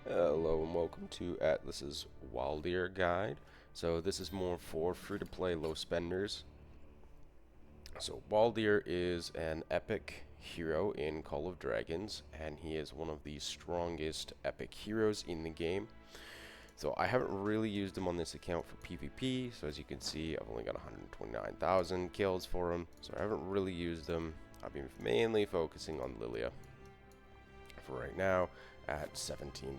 Hello and welcome to Atlas's Waldyr guide. So this is more for free-to-play low spenders. So Waldyr is an epic hero in Call of Dragons, and he is one of the strongest epic heroes in the game. So I haven't really used him on this account for PvP, so as you can see I've only got 129,000 kills for him, so I haven't really used him. I've been mainly focusing on Lilia for right now at 17.7.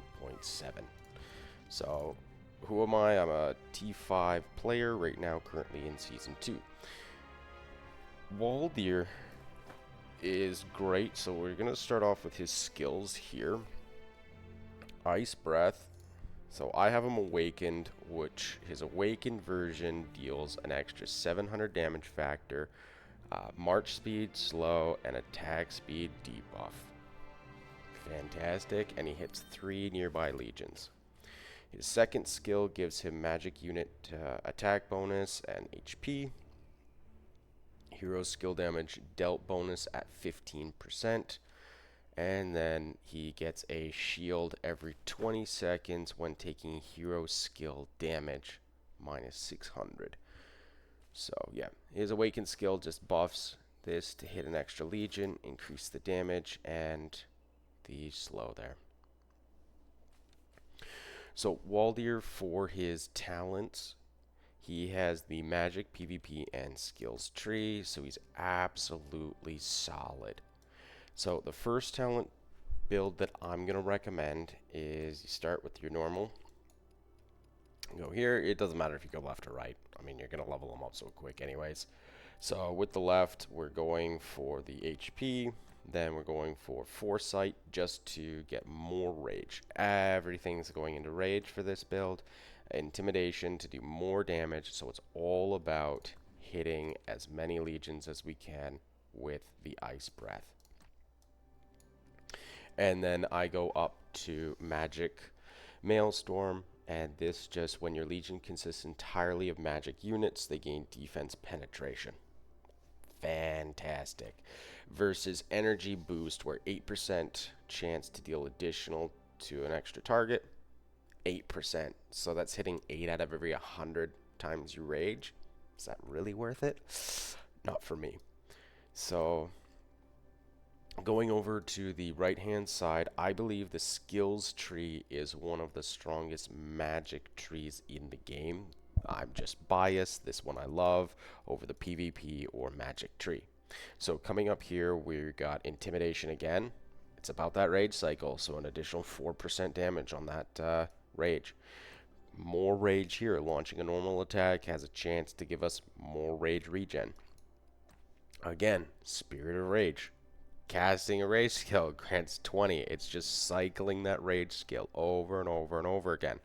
So, who am I? I'm a T5 player right now, currently in Season 2. Waldyr is great, so we're going to start off with his skills here. Ice Breath. So I have him awakened, which his awakened version deals an extra 700 damage factor, march speed, slow, and attack speed debuff. Fantastic, and he hits 3 nearby legions. His second skill gives him magic unit attack bonus and HP. Hero skill damage dealt bonus at 15%. And then he gets a shield every 20 seconds when taking hero skill damage minus 600. So yeah, his awakened skill just buffs this to hit an extra legion, increase the damage and the slow there. So Waldyr, for his talents, he has the magic, PvP, and skills tree, so he's absolutely solid. So the first talent build that I'm going to recommend is you start with your normal. Go here. It doesn't matter if you go left or right. I mean, you're going to level them up so quick anyways. So with the left, we're going for the HP. Then we're going for Foresight just to get more rage. Everything's going into rage for this build. Intimidation to do more damage. So it's all about hitting as many legions as we can with the Ice Breath. And then I go up to Magic Maelstrom. And this just, when your legion consists entirely of magic units, they gain defense penetration. Fantastic. Versus energy boost, where 8% chance to deal additional to an extra target. 8%. So that's hitting 8 out of every 100 times you rage. Is that really worth it? Not for me. So going over to the right hand side, I believe the skills tree is one of the strongest magic trees in the game. I'm just biased. This one I love over the PvP or magic tree. So coming up here, we got intimidation again. It's about that rage cycle, so an additional 4% damage on that rage. More rage here. Launching a normal attack has a chance to give us more rage regen. Again, Spirit of Rage. Casting a rage skill grants 20. It's just cycling that rage skill over and over and over again.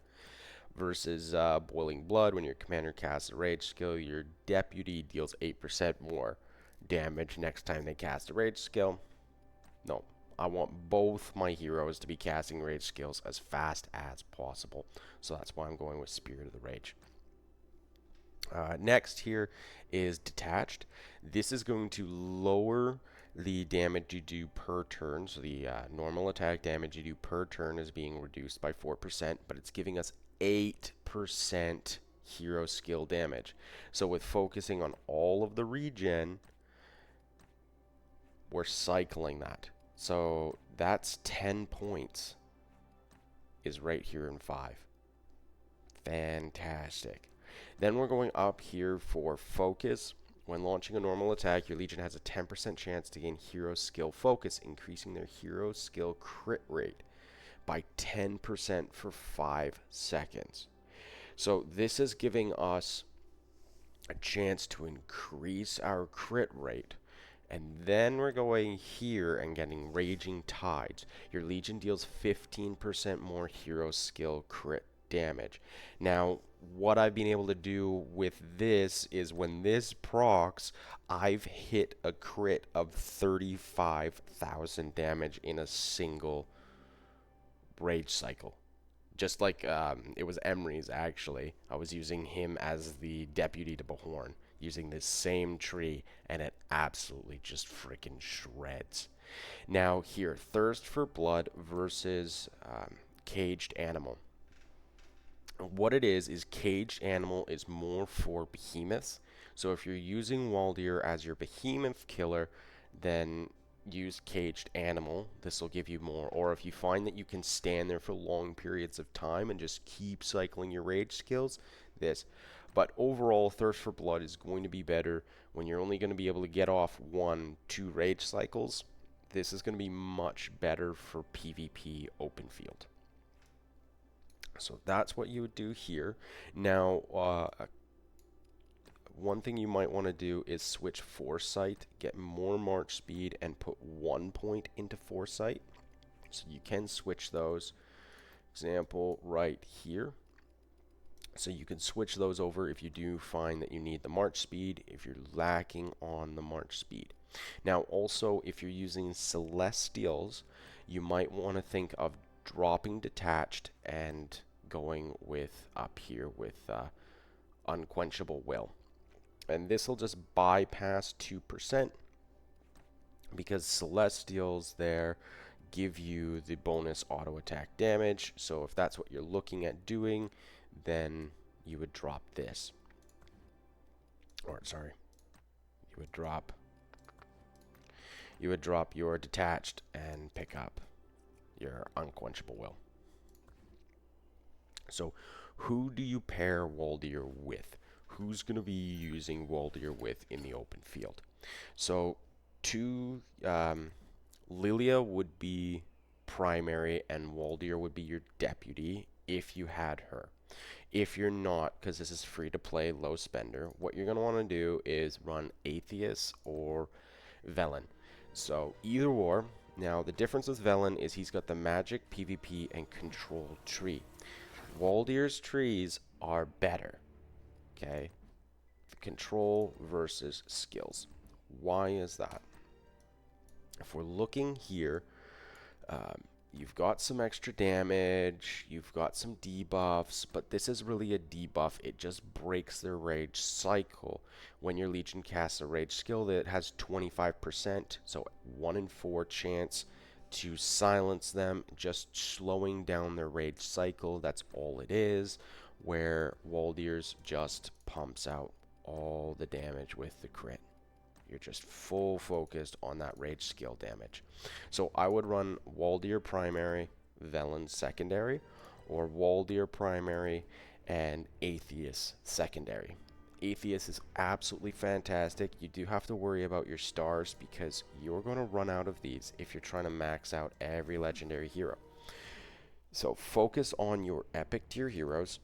Versus Boiling Blood, when your commander casts a rage skill, your deputy deals 8% more damage next time they cast a rage skill. No, I want both my heroes to be casting rage skills as fast as possible. So that's why I'm going with Spirit of the Rage. Next here is Detached. This is going to lower the damage you do per turn. So the normal attack damage you do per turn is being reduced by 4%, but it's giving us 8% hero skill damage. So with focusing on all of the regen, we're cycling that. So that's 10 points is right here in 5. Fantastic. Then we're going up here for Focus. When launching a normal attack, your legion has a 10% chance to gain hero skill focus, increasing their hero skill crit rate by 10% for 5 seconds. So this is giving us a chance to increase our crit rate. And then we're going here and getting Raging Tides. Your legion deals 15% more hero skill crit damage. Now, what I've been able to do with this is when this procs, I've hit a crit of 35,000 damage in a single rage cycle. Just like it was Emery's, actually. I was using him as the deputy to Bahorn, using this same tree, and it absolutely just freaking shreds. Now here, Thirst for Blood versus Caged Animal. What it is Caged Animal is more for behemoths. So if you're using Waldyr as your behemoth killer, then use Caged Animal. This will give you more. Or if you find that you can stand there for long periods of time and just keep cycling your rage skills, this. But overall, Thirst for Blood is going to be better when you're only going to be able to get off 1-2 rage cycles. This is going to be much better for PvP open field. So that's what you would do here. Now, one thing you might want to do is switch Foresight, get more March speed, and put 1 point into Foresight. So you can switch those. Example right here. So you can switch those over if you do find that you need the March speed, if you're lacking on the March speed. Now also, if you're using Celestials, you might want to think of dropping Detached and going with up here with Unquenchable Will. And this will just bypass 2% because Celestials there give you the bonus auto attack damage. So if that's what you're looking at doing, then you would drop this. Or sorry, you would drop your Detached and pick up your Unquenchable Will. So who do you pair Waldyr with? Who's going to be using Waldyr with in the open field? So Lilia would be primary and Waldyr would be your deputy if you had her. If you're not, because this is free to play low spender, what you're going to want to do is run Atheist or Velen. So either or. Now the difference with Velen is he's got the magic, PvP, and control tree. Waldyr's trees are better. Okay? The control versus skills. Why is that? If we're looking here, you've got some extra damage, you've got some debuffs, but this is really a debuff. It just breaks their rage cycle. When your Legion casts a rage skill that has 25%, so 1 in 4 chance to silence them, just slowing down their rage cycle. That's all it is, where Waldyr's just pumps out all the damage with the crit. You're just full focused on that rage skill damage. So I would run Waldyr primary, Velen secondary, or Waldyr primary and Atheist secondary. Atheist is absolutely fantastic. You do have to worry about your stars because you're going to run out of these if you're trying to max out every legendary hero. So focus on your epic tier heroes.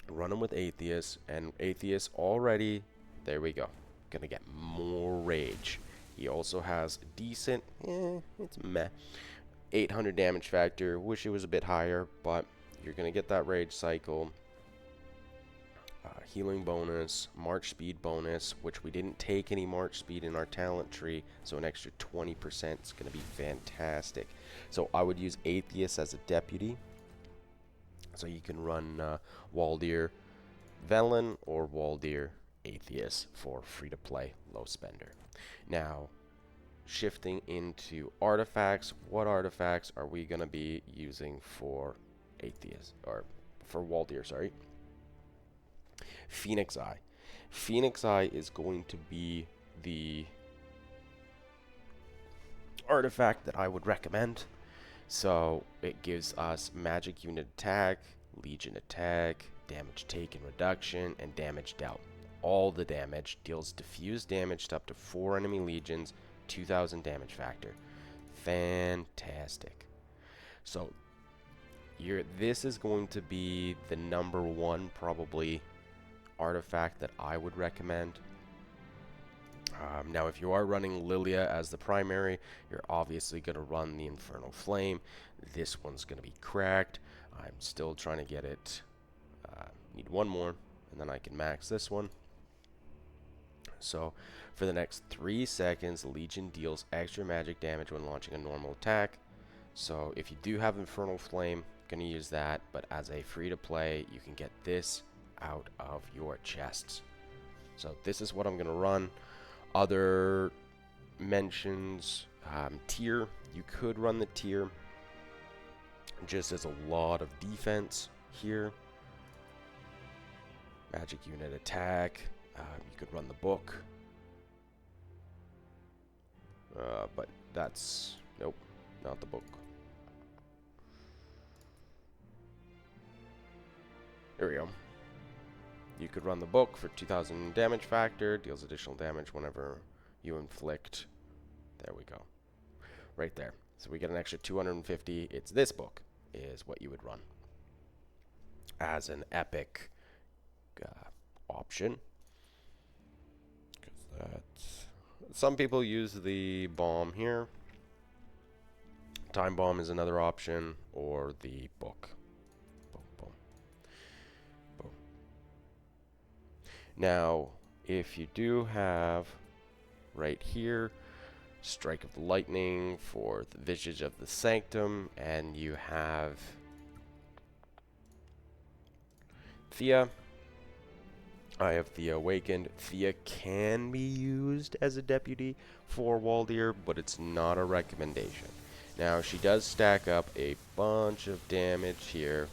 Run them with Atheist, and Atheist already, there we go, gonna get more rage. He also has decent, it's meh, 800 damage factor. Wish it was a bit higher, but you're gonna get that rage cycle. Healing bonus, March speed bonus, which we didn't take any March speed in our talent tree, so an extra 20% is going to be fantastic. So I would use Atheist as a deputy. So you can run Waldyr Velen or Waldyr Atheist for free to play low spender. Now, shifting into artifacts, what artifacts are we going to be using for Atheist, or for Waldyr, sorry? Phoenix Eye. Phoenix Eye is going to be the artifact that I would recommend. So it gives us magic unit attack, legion attack, damage taken reduction, and damage dealt. All the damage, deals diffuse damage to up to 4 enemy legions, 2000 damage factor. Fantastic. So this is going to be the #1 probably artifact that I would recommend. Now if you are running Lilia as the primary, you're obviously going to run the Infernal Flame. This one's going to be cracked. I'm still trying to get it. Need one more and then I can max this one. So for the next 3 seconds, Legion deals extra magic damage when launching a normal attack. So if you do have Infernal Flame, gonna use that, but as a free to play, you can get this out of your chests. So this is what I'm gonna run. Other mentions, tier, you could run the tier. just as a lot of defense here. Magic unit attack. You could run the book. But that's... Nope, not the book. There we go. You could run the book for 2000 damage factor. Deals additional damage whenever you inflict. There we go. Right there. So we get an extra 250. It's this book is what you would run as an epic option. That's, some people use the bomb here. Time bomb is another option, or the book. Boom, boom, boom. Now, if you do have right here Strike of the Lightning for the Visage of the Sanctum, and you have Thea. I have Thea Awakened. Thea can be used as a deputy for Waldyr, but it's not a recommendation. Now, she does stack up a bunch of damage here,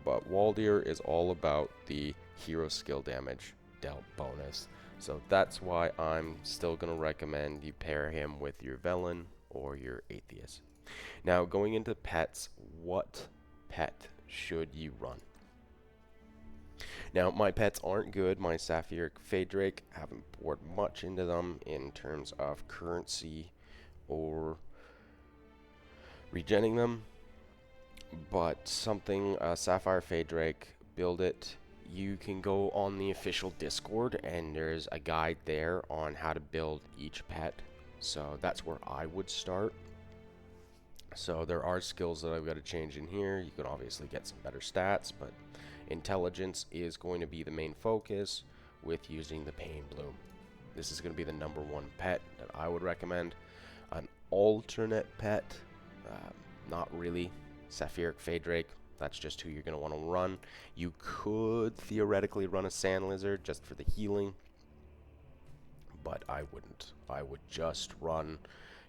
but Waldyr is all about the hero skill damage dealt bonus. So that's why I'm still going to recommend you pair him with your Velen or your Atheist. Now, going into pets, what pet should you run? Now, my pets aren't good. My Sapphire Phaedrake, haven't poured much into them in terms of currency or regenning them. But something, Sapphire Phaedrake, build it. You can go on the official Discord, and there's a guide there on how to build each pet. So that's where I would start. So there are skills that I've got to change in here. You can obviously get some better stats, but intelligence is going to be the main focus with using the Pain Bloom. This is going to be the #1 pet that I would recommend. An alternate pet, not really Sapphire Phaedrake. That's just who you're going to want to run. You could theoretically run a Sand Lizard just for the healing, but I wouldn't. I would just run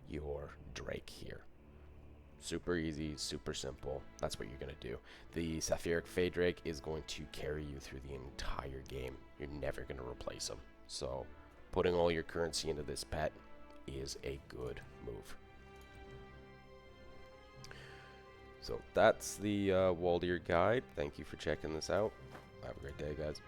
your Drake here. Super easy, super simple. That's what you're going to do. The Sapphire Phaedrake is going to carry you through the entire game. You're never going to replace him. So putting all your currency into this pet is a good move. So that's the Waldyr guide. Thank you for checking this out. Have a great day, guys.